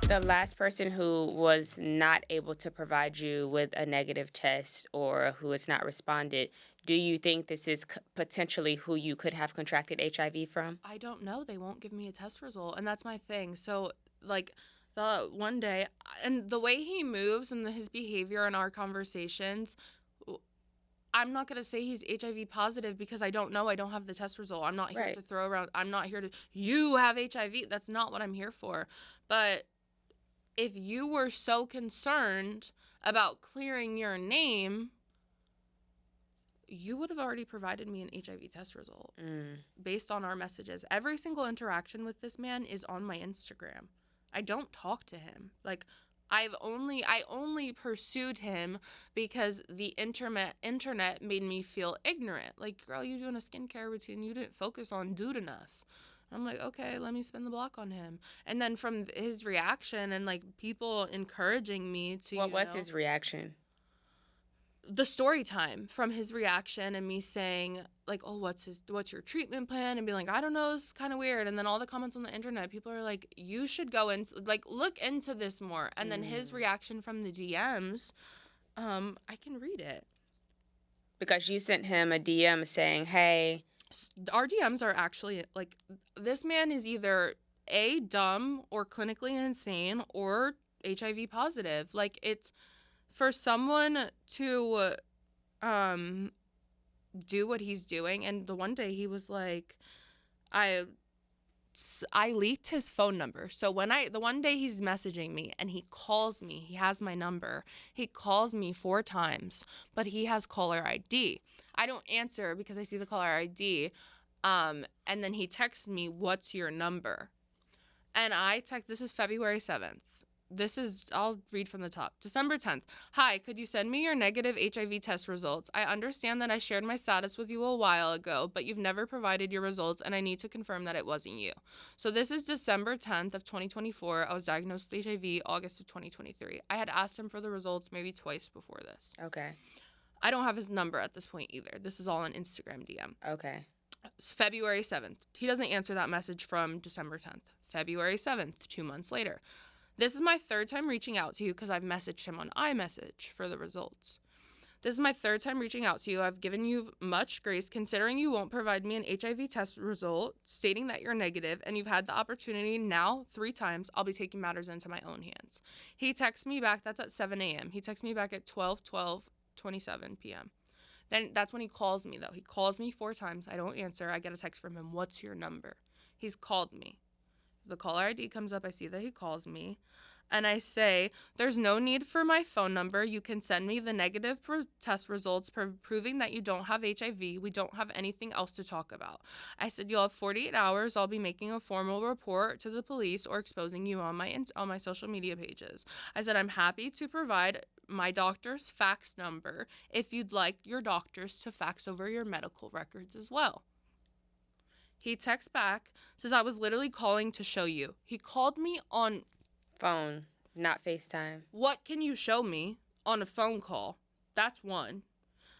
The last person who was not able to provide you with a negative test or who has not responded, do you think this is potentially who you could have contracted HIV from? I don't know. They won't give me a test result, and that's my thing. So, like, the one day, and the way he moves and his behavior in our conversations, I'm not going to say he's HIV positive because I don't know. I don't have the test result. I'm not here Right. to throw around. I'm not here to, you have HIV. That's not what I'm here for. But if you were so concerned about clearing your name, you would have already provided me an HIV test result based on our messages. Every single interaction with this man is on my Instagram. I don't talk to him. Like, I only pursued him because the internet made me feel ignorant. Like, girl, you doing a skincare routine, you didn't focus on dude enough. I'm like, okay, let me spin the block on him. And then from his reaction and like people encouraging me to, What was his reaction? the story time from his reaction and me saying like, oh, what's your treatment plan, and being like, I don't know, it's kind of weird. And then all the comments on the internet, people are like, you should go into, like, look into this more. And then his reaction from the DMs, I can read it. Because you sent him a DM saying, hey, Our DMs are actually like, this man is either A, dumb or clinically insane or HIV positive. Like, it's for someone to do what he's doing. And the one day he was like, I leaked his phone number. So the one day he's messaging me and he calls me, he has my number. He calls me 4 times, but he has caller ID. I don't answer because I see the caller ID. And then he texts me, what's your number? And this is February 7th. I'll read from the top. December 10th. Hi, could you send me your negative HIV test results? I understand that I shared my status with you a while ago, but you've never provided your results, and I need to confirm that it wasn't you. So this is December 10th of 2024. I was diagnosed with HIV August of 2023. I had asked him for the results maybe twice before this. okay, I don't have his number at this point either. This is all an Instagram DM. okay. It's February 7th. He doesn't answer that message from December 10th. February 7th, 2 months later. This is my 3rd time reaching out to you because I've messaged him on iMessage for the results. This is my 3rd time reaching out to you. I've given you much grace considering you won't provide me an HIV test result stating that you're negative, and you've had the opportunity now 3 times. I'll be taking matters into my own hands. He texts me back. That's at 7 a.m. He texts me back at 27 p.m. Then that's when he calls me, though. He calls me 4 times. I don't answer. I get a text from him. What's your number? He's called me. The caller ID comes up. I see that he calls me. And I say, there's no need for my phone number. You can send me the negative test results proving that you don't have HIV. We don't have anything else to talk about. I said, you'll have 48 hours. I'll be making a formal report to the police or exposing you on my social media pages. I said, I'm happy to provide my doctor's fax number if you'd like your doctors to fax over your medical records as well. He texts back, says, I was literally calling to show you. He called me on Phone, not FaceTime. what can you show me on a phone call? That's one.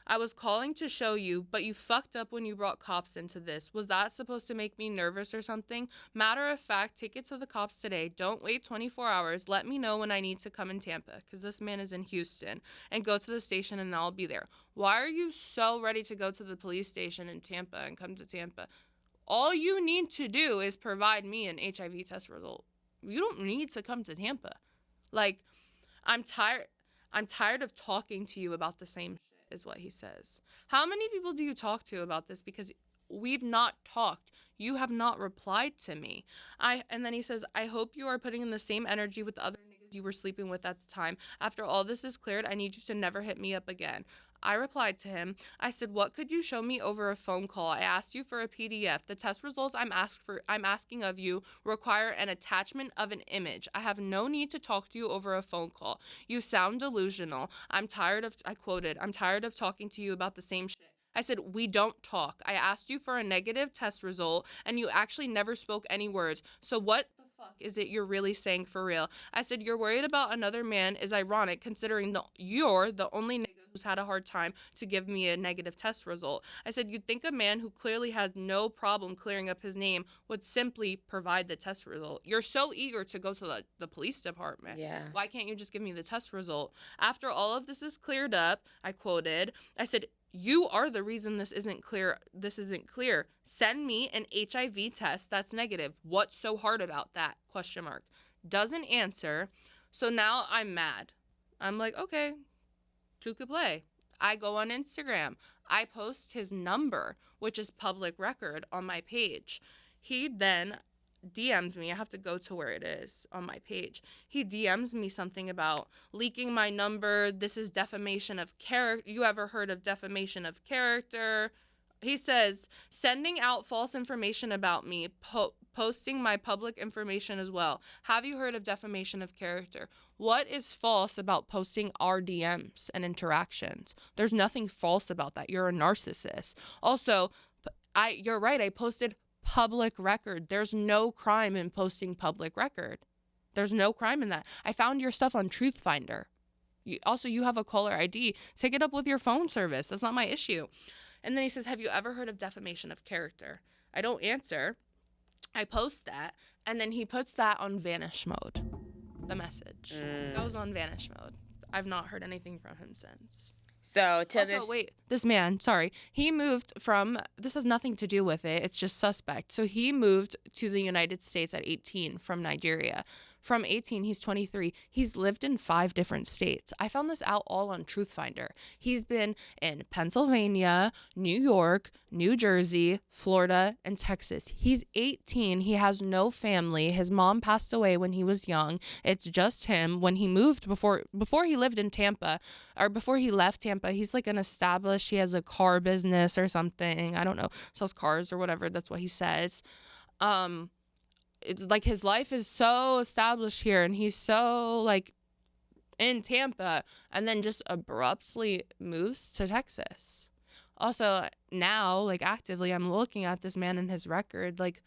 I was calling to show you, but you fucked up when you brought cops into this. Was that supposed to make me nervous or something? Matter of fact, take it to the cops today. Don't wait 24 hours. Let me know when I need to come in Tampa, because this man is in Houston, and go to the station and I'll be there. Why are you so ready to go to the police station in Tampa and come to Tampa? All you need to do is provide me an HIV test result. You don't need to come to Tampa. Like, I'm tired of talking to you about the same shit, is what he says. How many people do you talk to about this? Because we've not talked. You have not replied to me. And then he says, I hope you are putting in the same energy with the other niggas you were sleeping with at the time. After all this is cleared, I need you to never hit me up again. I replied to him. I said, what could you show me over a phone call? I asked you for a PDF. The test results I'm asking of you require an attachment of an image. I have no need to talk to you over a phone call. You sound delusional. I tired of talking to you about the same shit. I said, we don't talk. I asked you for a negative test result, and you actually never spoke any words. So what the fuck is it you're really saying for real? I said, you're worried about another man is ironic considering you're the only nigga who had a hard time to give me a negative test result. I said, you'd think a man who clearly had no problem clearing up his name would simply provide the test result. You're so eager to go to the police department. Yeah. Why can't you just give me the test result? After all of this is cleared up, I quoted, I said, you are the reason this isn't clear. Send me an HIV test that's negative. What's so hard about that? ? Doesn't answer. So now I'm mad. I'm like, okay, two could play. I go on Instagram. I post his number, which is public record, on my page. He then DM'd me. I have to go to where it is on my page. He DMs me something about leaking my number. This is defamation of character. You ever heard of defamation of character? He says, sending out false information about me, posting my public information as well. Have you heard of defamation of character? What is false about posting our DMs and interactions? There's nothing false about that. You're a narcissist. Also, you're right. I posted public record. There's no crime in posting public record. There's no crime in that. I found your stuff on Truth Finder. You have a caller ID. Take it up with your phone service. That's not my issue. And then he says, have you ever heard of defamation of character? I don't answer. I post that. And then he puts that on vanish mode. The message goes on vanish mode. I've not heard anything from him since. So this man, sorry, he moved from, this has nothing to do with it, it's just suspect. So he moved to the United States at 18 from Nigeria. From 18, he's 23. He's lived in 5 different states. I found this out all on Truth Finder. He's been in Pennsylvania, New York, New Jersey, Florida, and Texas. He's 18. He has no family. His mom passed away when he was young. It's just him. When he moved, before he lived in Tampa, or before he left Tampa, he's like he has a car business or something. I don't know, sells cars or whatever. That's what he says. His life is so established here, and he's so like in Tampa, and then just abruptly moves to Texas. Also, now, like, actively, I'm looking at this man and his record. Like,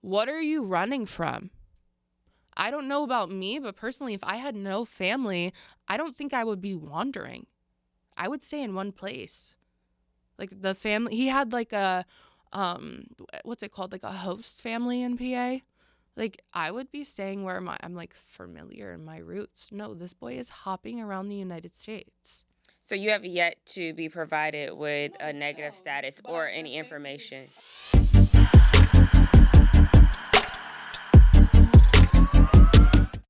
what are you running from? I don't know about me, but personally, if I had no family, I don't think I would be wandering. I would stay in one place. Like, the family, he had like a what's it called? Like a host family in PA. Like, I would be staying where I'm like familiar in my roots. No, this boy is hopping around the United States. So you have yet to be provided with a negative status or any information.